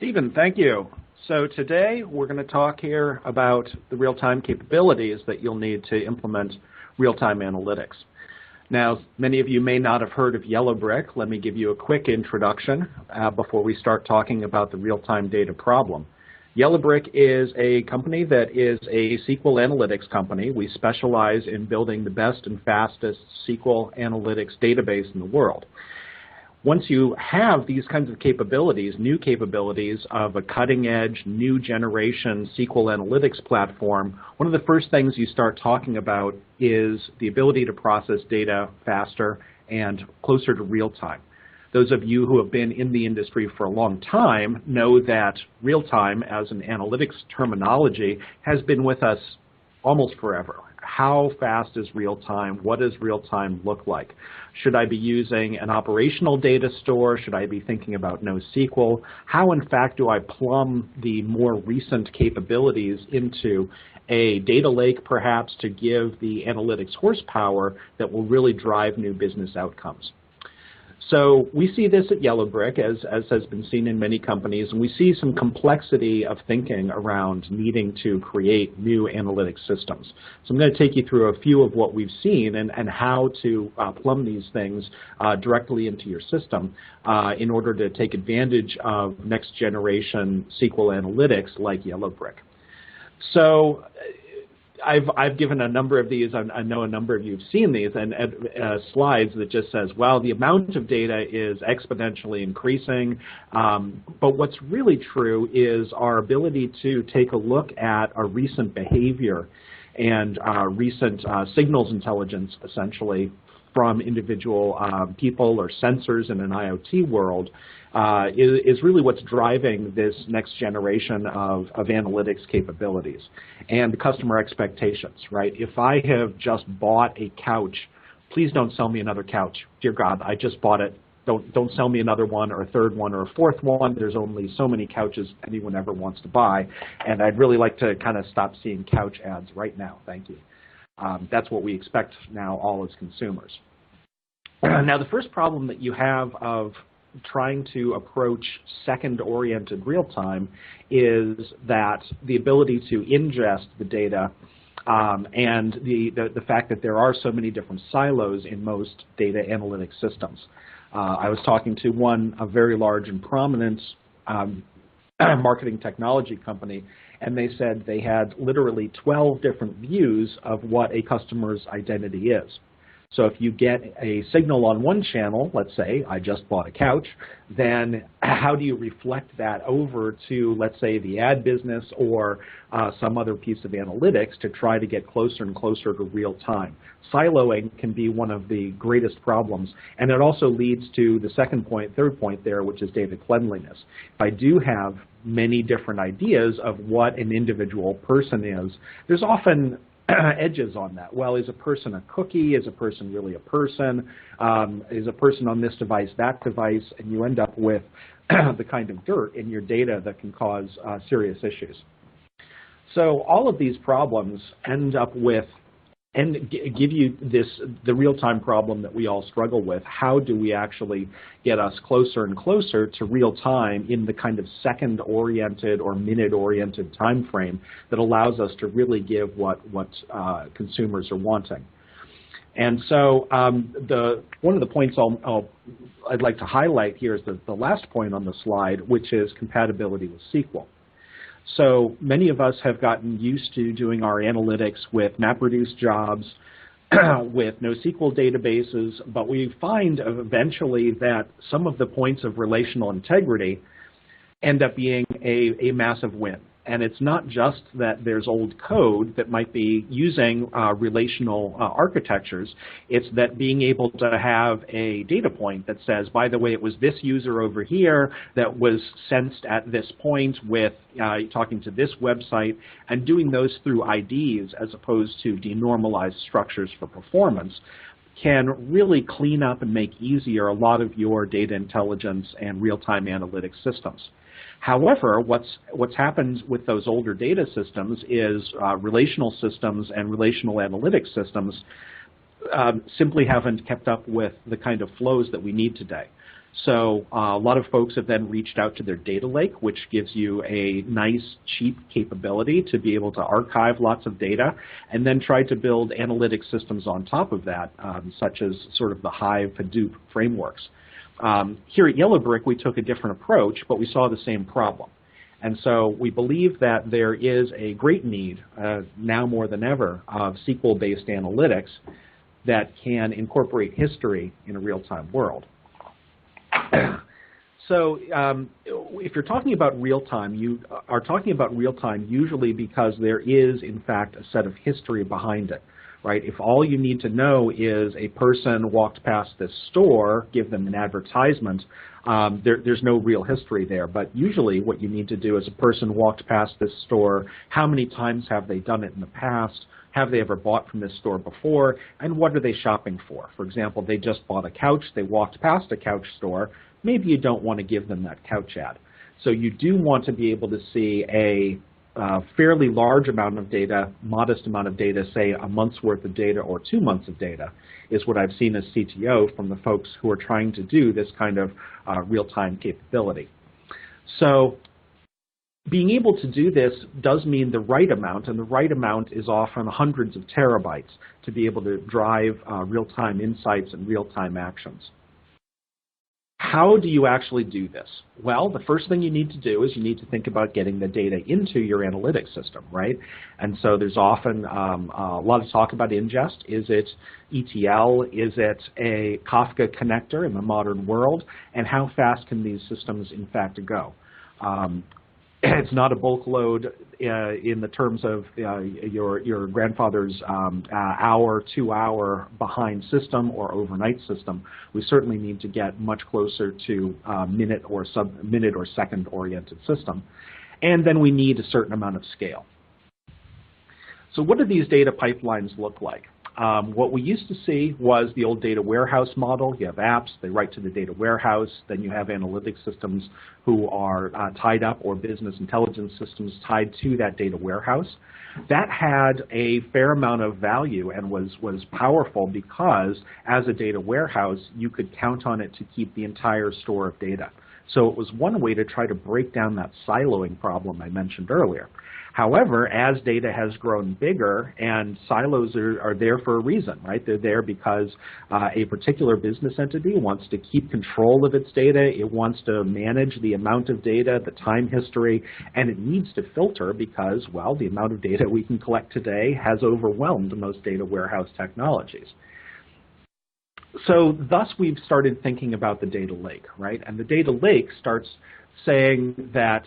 Stephen, thank you. So today we're going to talk here about the real-time capabilities that you'll need to implement real-time analytics. Now, many of you may not have heard of Yellowbrick. Let me give you a quick introduction before we start talking about the real-time data problem. Yellowbrick is a company that is a SQL analytics company. We specialize in building the best and fastest SQL analytics database in the world. Once you have these kinds of capabilities, new capabilities of a cutting-edge, new generation SQL analytics platform, one of the first things you start talking about is the ability to process data faster and closer to real time. Those of you who have been in the industry for a long time know that real time as an analytics terminology has been with us almost forever. How fast is real time? What does real time look like? Should I be using an operational data store? Should I be thinking about NoSQL? How, in fact, do I plumb the more recent capabilities into a data lake, perhaps, to give the analytics horsepower that will really drive new business outcomes? So we see this at Yellowbrick, as has been seen in many companies, and we see some complexity of thinking around needing to create new analytics systems. So I'm going to take you through a few of what we've seen and how to plumb these things directly into your system in order to take advantage of next generation SQL analytics like Yellowbrick. So I've given a number of these. I know a number of you have seen these, and slides that just says, well, the amount of data is exponentially increasing, but what's really true is our ability to take a look at our recent behavior and recent signals intelligence, essentially, from individual people or sensors in an IoT world is really what's driving this next generation of analytics capabilities and the customer expectations, right? If I have just bought a couch, please don't sell me another couch. Dear God, I just bought it. Don't sell me another one or a third one or a fourth one. There's only so many couches anyone ever wants to buy, and I'd really like to kind of stop seeing couch ads right now. Thank you. That's what we expect now all as consumers. Now, the first problem that you have of trying to approach second-oriented real-time is that the ability to ingest the data and the fact that there are so many different silos in most data analytics systems. I was talking to a very large and prominent marketing technology company, and they said they had literally 12 different views of what a customer's identity is. So if you get a signal on one channel, let's say, I just bought a couch, then how do you reflect that over to, let's say, the ad business or some other piece of analytics to try to get closer and closer to real time? Siloing can be one of the greatest problems, and it also leads to the second point, third point there, which is data cleanliness. If I do have many different ideas of what an individual person is, there's often edges on that. Well, is a person a cookie? Is a person really a person? Is a person on this device, that device? And you end up with the kind of dirt in your data that can cause serious issues. So all of these problems end up with and give you the real-time problem that we all struggle with. How do we actually get us closer and closer to real time in the kind of second-oriented or minute-oriented time frame that allows us to really give what consumers are wanting? And so one of the points I'd like to highlight here is the last point on the slide, which is compatibility with SQL. So many of us have gotten used to doing our analytics with MapReduce jobs, with NoSQL databases, but we find eventually that some of the points of relational integrity end up being a massive win. And it's not just that there's old code that might be using relational architectures. It's that being able to have a data point that says, by the way, it was this user over here that was sensed at this point with talking to this website, and doing those through IDs as opposed to denormalized structures for performance can really clean up and make easier a lot of your data intelligence and real-time analytics systems. However, what's happened with those older data systems is relational systems and relational analytics systems simply haven't kept up with the kind of flows that we need today. So a lot of folks have then reached out to their data lake, which gives you a nice, cheap capability to be able to archive lots of data and then try to build analytic systems on top of that, such as sort of the Hive, Hadoop frameworks. Here at Yellowbrick, we took a different approach, but we saw the same problem. And so we believe that there is a great need, now more than ever, of SQL-based analytics that can incorporate history in a real-time world. So if you're talking about real-time, you are talking about real-time usually because there is, in fact, a set of history behind it. Right? If all you need to know is a person walked past this store, give them an advertisement, there's no real history there. But usually what you need to do is a person walked past this store, how many times have they done it in the past, have they ever bought from this store before, and what are they shopping for? For example, they just bought a couch, they walked past a couch store, maybe you don't want to give them that couch ad. So you do want to be able to see a fairly large amount of data, modest amount of data, say a month's worth of data or 2 months of data, is what I've seen as CTO from the folks who are trying to do this kind of real-time capability. So being able to do this does mean the right amount, and the right amount is often hundreds of terabytes to be able to drive real-time insights and real-time actions. How do you actually do this? Well, the first thing you need to do is you need to think about getting the data into your analytics system, right? And so there's often a lot of talk about ingest. Is it ETL? Is it a Kafka connector in the modern world? And how fast can these systems, in fact, go? It's not a bulk load in the terms of your grandfather's hour, 2 hour behind system or overnight system. We certainly need to get much closer to minute or second oriented system. And then we need a certain amount of scale. So what do these data pipelines look like? What we used to see was the old data warehouse model. You have apps, they write to the data warehouse, then you have analytics systems who are tied up, or business intelligence systems tied to that data warehouse. That had a fair amount of value and was powerful because as a data warehouse, you could count on it to keep the entire store of data. So it was one way to try to break down that siloing problem I mentioned earlier. However, as data has grown bigger, and silos are there for a reason, right? They're there because a particular business entity wants to keep control of its data, it wants to manage the amount of data, the time history, and it needs to filter because, well, the amount of data we can collect today has overwhelmed most data warehouse technologies. So thus we've started thinking about the data lake, right? And the data lake starts saying that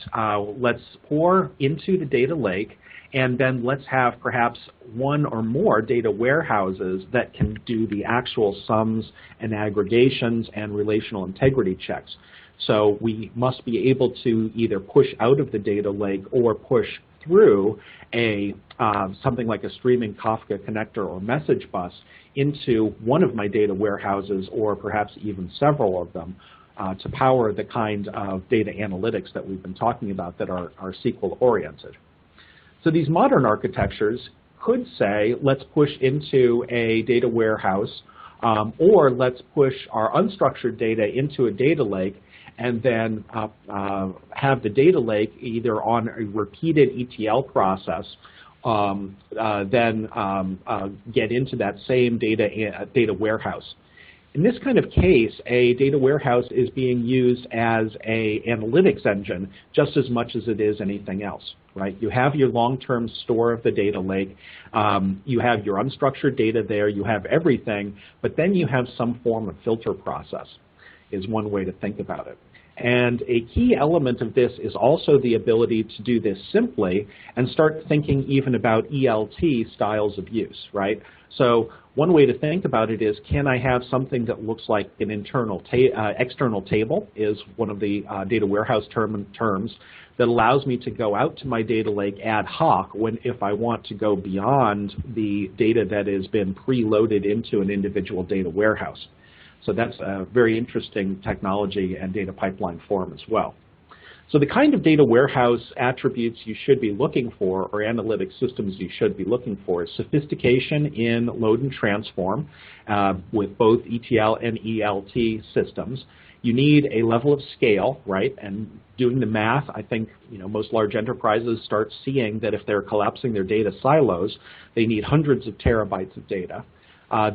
let's pour into the data lake, and then let's have perhaps one or more data warehouses that can do the actual sums and aggregations and relational integrity checks. So we must be able to either push out of the data lake or push through something like a streaming Kafka connector or message bus into one of my data warehouses, or perhaps even several of them, to power the kind of data analytics that we've been talking about that are SQL-oriented. So these modern architectures could say, let's push into a data warehouse, or let's push our unstructured data into a data lake, and then have the data lake either on a repeated ETL process, then get into that same data warehouse. In this kind of case, a data warehouse is being used as an analytics engine just as much as it is anything else, right? You have your long-term store of the data lake, you have your unstructured data there, you have everything, but then you have some form of filter process, is one way to think about it. And a key element of this is also the ability to do this simply and start thinking even about ELT styles of use, right? So one way to think about it is, can I have something that looks like an external table, is one of the data warehouse terms, that allows me to go out to my data lake ad hoc if I want to go beyond the data that has been preloaded into an individual data warehouse. So that's a very interesting technology and data pipeline form as well. So the kind of data warehouse attributes you should be looking for, or analytic systems you should be looking for, is sophistication in load and transform with both ETL and ELT systems. you need a level of scale, right? And doing the math, I think most large enterprises start seeing that if they're collapsing their data silos, they need hundreds of terabytes of data.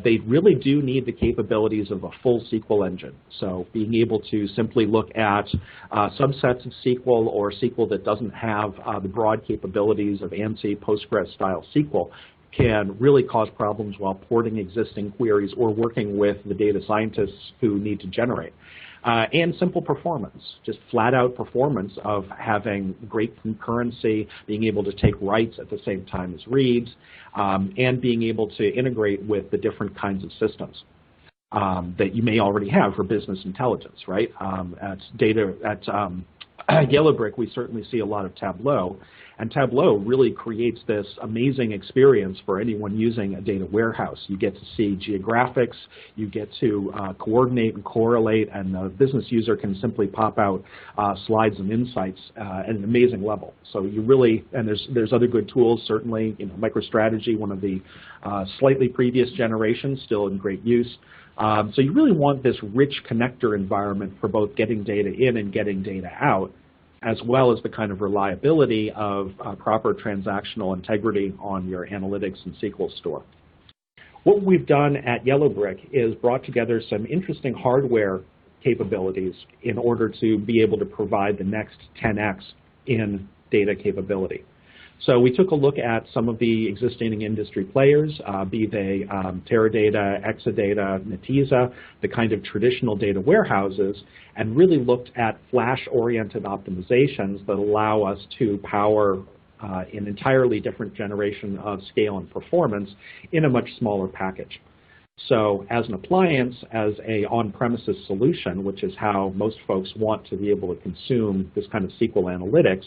They really do need the capabilities of a full SQL engine. So being able to simply look at subsets of SQL or SQL that doesn't have the broad capabilities of ANSI, Postgres style SQL can really cause problems while porting existing queries or working with the data scientists who need to generate. And simple performance, just flat out performance of having great concurrency, being able to take writes at the same time as reads, and being able to integrate with the different kinds of systems that you may already have for business intelligence, right? At Yellowbrick, we certainly see a lot of Tableau, and Tableau really creates this amazing experience for anyone using a data warehouse. You get to see geographics, you get to coordinate and correlate, and the business user can simply pop out slides and insights at an amazing level. So you really, and there's other good tools, certainly, MicroStrategy, one of the slightly previous generations, still in great use. So you really want this rich connector environment for both getting data in and getting data out, as well as the kind of reliability of proper transactional integrity on your analytics and SQL store. What we've done at Yellowbrick is brought together some interesting hardware capabilities in order to be able to provide the next 10x in data capability. So we took a look at some of the existing industry players, be they Teradata, Exadata, Netezza, the kind of traditional data warehouses, and really looked at flash-oriented optimizations that allow us to power an entirely different generation of scale and performance in a much smaller package. So as an appliance, as a on-premises solution, which is how most folks want to be able to consume this kind of SQL analytics,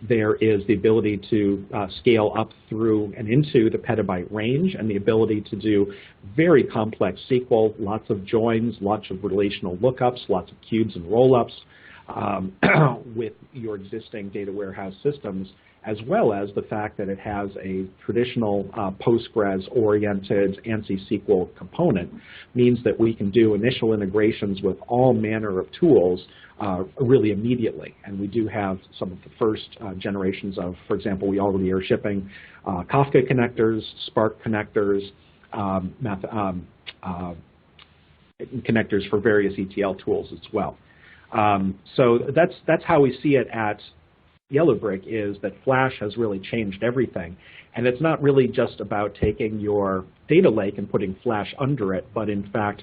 there is the ability to scale up through and into the petabyte range, and the ability to do very complex SQL, lots of joins, lots of relational lookups, lots of cubes and rollups with your existing data warehouse systems, as well as the fact that it has a traditional Postgres-oriented ANSI SQL component, means that we can do initial integrations with all manner of tools really immediately. And we do have some of the first generations of, for example, we already are shipping Kafka connectors, Spark connectors, connectors for various ETL tools as well. So that's how we see it at Yellowbrick, is that Flash has really changed everything. And it's not really just about taking your data lake and putting Flash under it, but in fact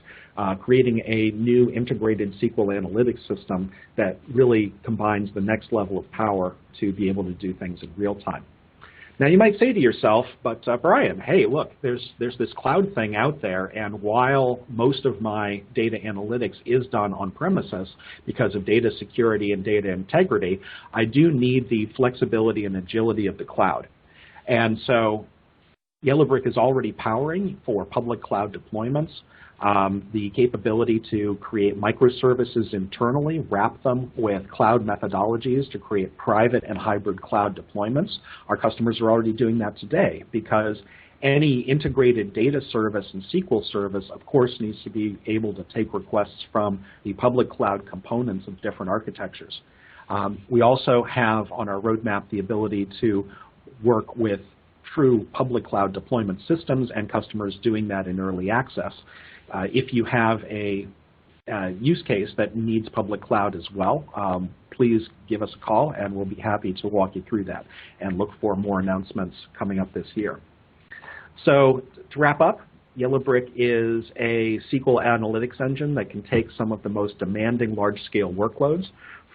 creating a new integrated SQL analytics system that really combines the next level of power to be able to do things in real time. Now you might say to yourself, but Brian, hey, look, there's this cloud thing out there, and while most of my data analytics is done on premises because of data security and data integrity, I do need the flexibility and agility of the cloud. And so Yellowbrick is already powering for public cloud deployments. The capability to create microservices internally, wrap them with cloud methodologies to create private and hybrid cloud deployments. Our customers are already doing that today, because any integrated data service and SQL service, of course, needs to be able to take requests from the public cloud components of different architectures. We also have on our roadmap the ability to work with true public cloud deployment systems, and customers doing that in early access. If you have a use case that needs public cloud as well, please give us a call, and we'll be happy to walk you through that, and look for more announcements coming up this year. So to wrap up, Yellowbrick is a SQL analytics engine that can take some of the most demanding large-scale workloads,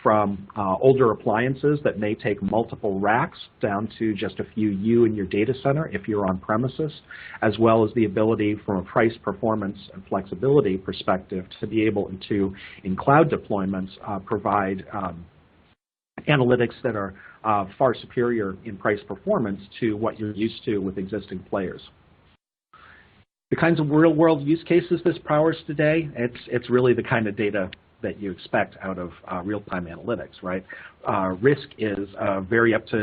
from older appliances that may take multiple racks down to just a few you in your data center if you're on premises, as well as the ability from a price, performance, and flexibility perspective to be able to, in cloud deployments, provide analytics that are far superior in price performance to what you're used to with existing players. The kinds of real-world use cases this powers today, it's really the kind of data that you expect out of real-time analytics, right? Risk is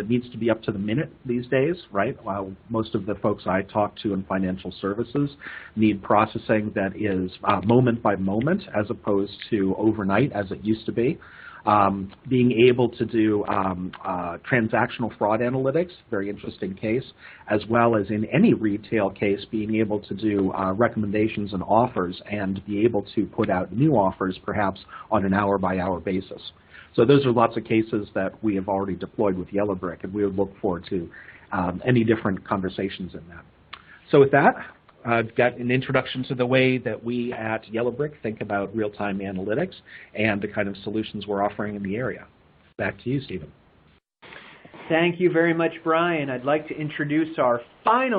needs to be up to the minute these days, right? While most of the folks I talk to in financial services need processing that is moment by moment as opposed to overnight as it used to be. Being able to do transactional fraud analytics, very interesting case, as well as in any retail case, being able to do recommendations and offers and be able to put out new offers perhaps on an hour-by-hour basis. So those are lots of cases that we have already deployed with Yellowbrick, and we would look forward to any different conversations in that. So with that, I've got an introduction to the way that we at Yellowbrick think about real-time analytics and the kind of solutions we're offering in the area. Back to you, Stephen. Thank you very much, Brian. I'd like to introduce our final